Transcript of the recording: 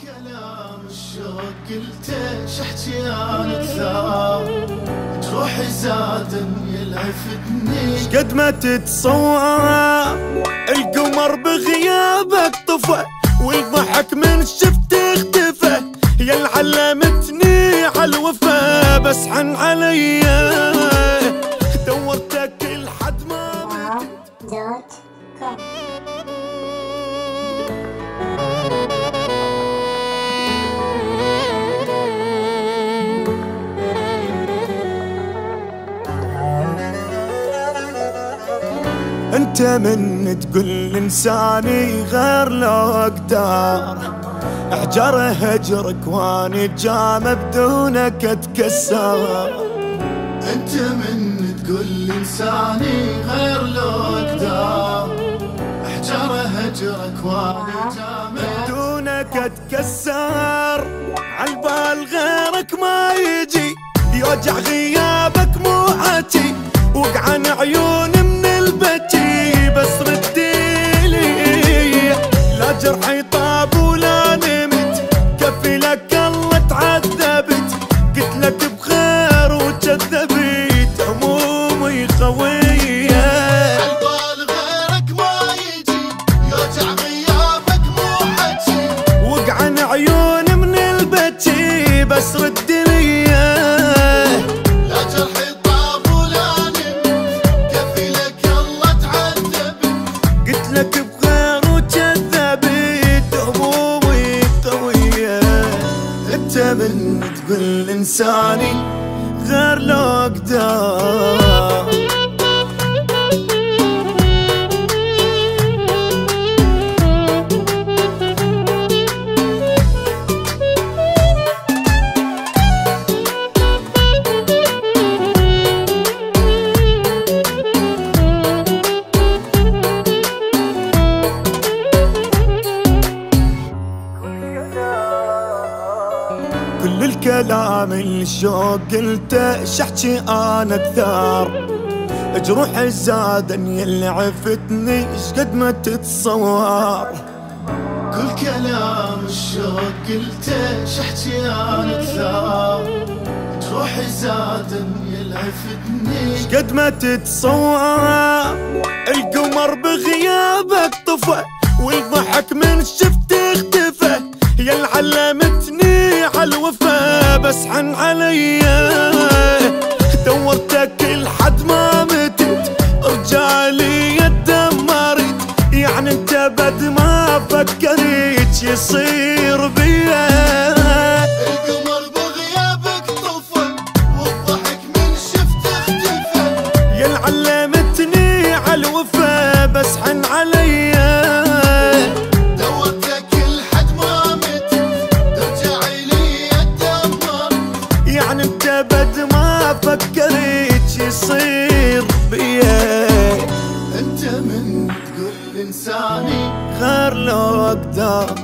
كلام الشوق قلته شحتي انا كثار جروحي زاد يلعفتني شقد ما تتصور القمر بغيابك طفى والضحك من شفت اختفى يا اللي علمتني عالوفا بس حن عليا دورتك لحد ما .com انت من تقول انساني غير لو اقدر احجر هجرك واني جامع بدونك اتكسر. انت من تقول انساني غير لو اقدر احجر هجرك واني جامع بدونك اتكسر. عالبال غيرك ما يجي يوجع غيابك مو عاتي وقعن عيوني من البكي بس رديلي لا جرحي طاب ولا نمت كفي لك الله تعذبت قلت لك بخير وكذبت همومي خويه. عالبال غيرك ما يجي يوجع غيابك مو حكي وقعن عيوني من البكي بس رديلي لك بخير وكذبت همومي قوية. انت من تقول انساني غير لو اقدر كل الكلام الشوق قلته شحكي انا اكثر جروحي زادن يلي عفتني شقد ما تتصور. كل كلام الشوق قلته شحتي انا كثار جروحي زاد يلعفتني شقد ما تتصور القمر بغيابك طفى والضحك من شفت اختفى يا اللي علمتني عالوفا بس حن عليا دورتك لحد ما متت رجالي دمرت يعني انت بد ما فكرت يصير بيا. القمر بغيابك طفى والضحك من شفت اختفى يا اللي علمتني عالوفا بس حن عليا يعني انت بد ما فكرت يصير بيا. انت من تقول انساني غير لو اقدر